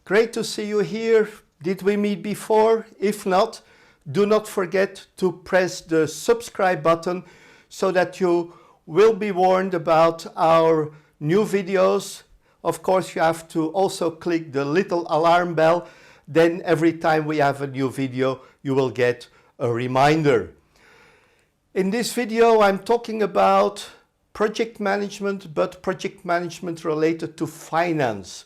Great to see you here. Did we meet before? If not, do not forget to press the subscribe button so that you will be warned about our new videos. Of course, you have to also click the little alarm bell. Then every time we have a new video, you will get a reminder. In this video, I'm talking about project management, but project management related to finance.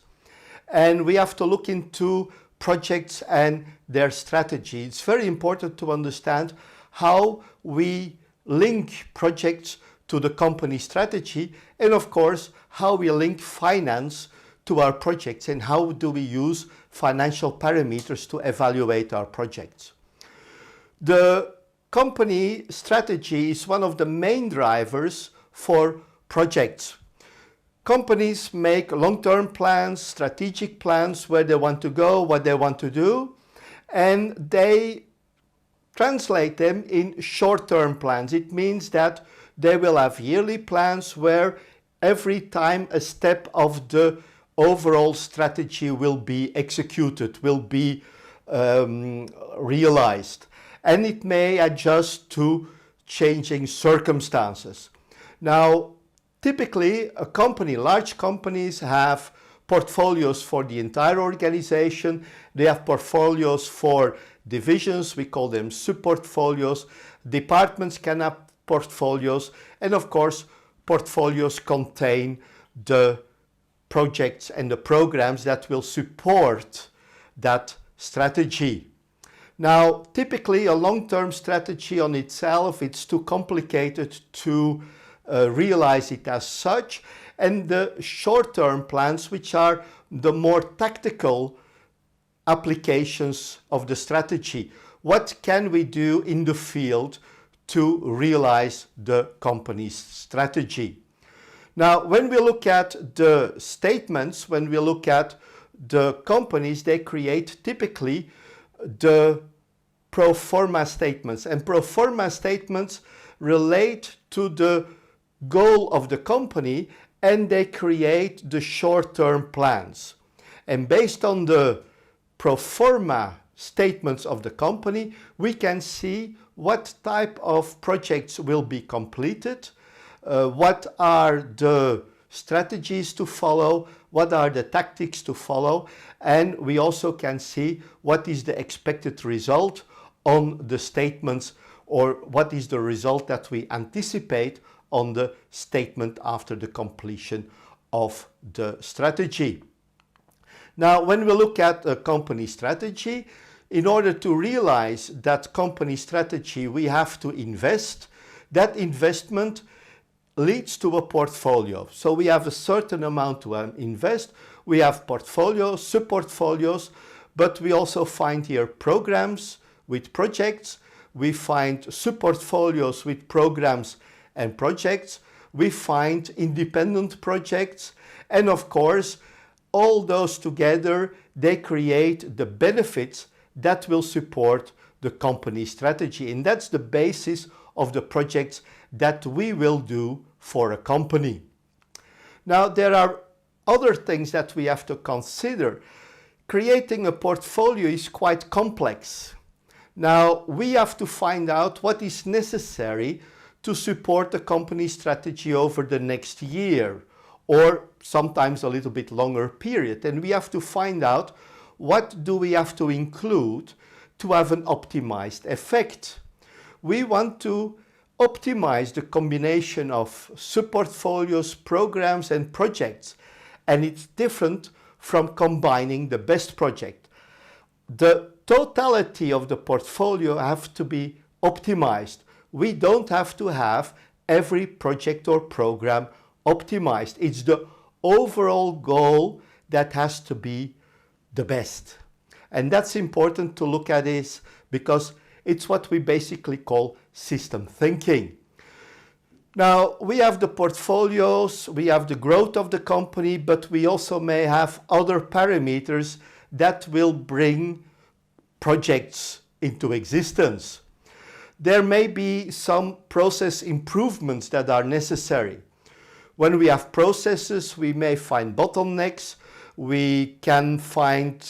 And we have to look into projects and their strategy. It's very important to understand how we link projects to the company strategy, and of course how we link finance to our projects and how do we use financial parameters to evaluate our projects. The company strategy is one of the main drivers for projects. Companies make long-term plans, strategic plans, where they want to go, what they want to do, and they translate them in short-term plans. It means that they will have yearly plans where every time a step of the overall strategy will be executed, will be realized, and it may adjust to changing circumstances. Now, typically, large companies have portfolios for the entire organization. They have portfolios for divisions, we call them sub-portfolios. Departments can have portfolios, and of course, portfolios contain the projects and the programs that will support that strategy. Now, typically, a long-term strategy on itself, it's too complicated to realize it as such, and the short-term plans, which are the more tactical applications of the strategy. What can we do in the field to realize the company's strategy? Now, when we look at the statements, when we look at the companies, they create typically the pro-forma statements, and pro-forma statements relate to the goal of the company, and they create the short-term plans. And based on the pro forma statements of the company, we can see what type of projects will be completed, what are the strategies to follow, what are the tactics to follow, and we also can see what is the expected result on the statements, or what is the result that we anticipate on the statement after the completion of the strategy. Now, when we look at a company strategy, in order to realize that company strategy, we have to invest. That investment leads to a portfolio. So we have a certain amount to invest. We have portfolios, sub-portfolios, but we also find here programs with projects. We find sub-portfolios with programs and projects. We find independent projects, and of course all those together, they create the benefits that will support the company strategy, and that's the basis of the projects that we will do for a company. Now, there are other things that we have to consider. Creating a portfolio is quite complex. Now, we have to find out what is necessary to support the company strategy over the next year, or sometimes a little bit longer period. And we have to find out what do we have to include to have an optimized effect. We want to optimize the combination of sub-portfolios, programs and projects, and it's different from combining the best project. The totality of the portfolio have to be optimized. We don't have to have every project or program optimized. It's the overall goal that has to be the best. And that's important to look at this, because it's what we basically call system thinking. Now, we have the portfolios, we have the growth of the company, but we also may have other parameters that will bring projects into existence. There may be some process improvements that are necessary. When we have processes, we may find bottlenecks. We can find,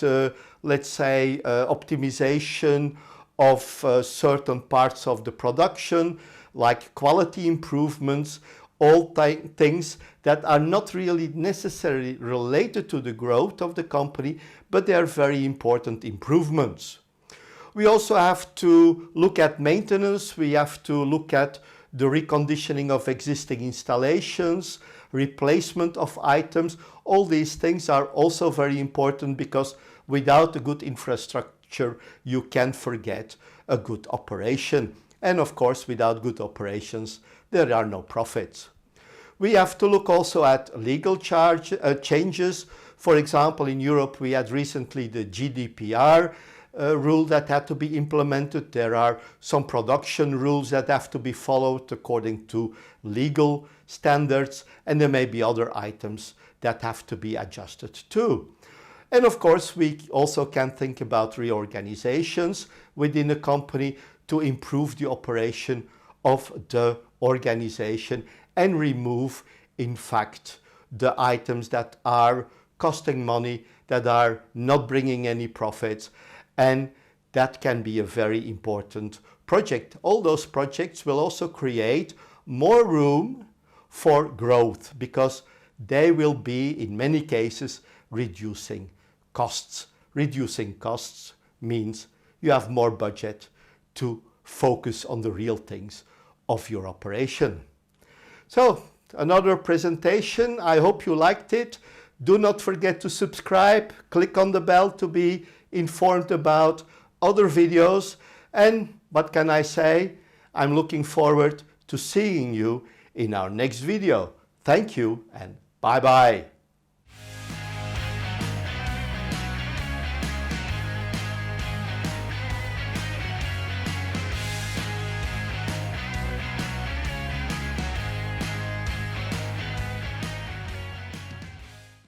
let's say, optimization of certain parts of the production, like quality improvements, all things that are not really necessarily related to the growth of the company, but they are very important improvements. We also have to look at maintenance. We have to look at the reconditioning of existing installations, replacement of items. All these things are also very important, because without a good infrastructure, you can forget a good operation. And of course, without good operations, there are no profits. We have to look also at legal changes. For example, in Europe, we had recently the GDPR rule that had to be implemented. There are some production rules that have to be followed according to legal standards, and there may be other items that have to be adjusted too. And of course, we also can think about reorganizations within a company to improve the operation of the organization and remove, in fact, the items that are costing money, that are not bringing any profits, and that can be a very important project. All those projects will also create more room for growth, because they will be, in many cases, reducing costs. Reducing costs means you have more budget to focus on the real things of your operation. So, another presentation. I hope you liked it. Do not forget to subscribe. Click on the bell to be informed about other videos. And what can I say? I'm looking forward to seeing you in our next video. Thank you and bye-bye.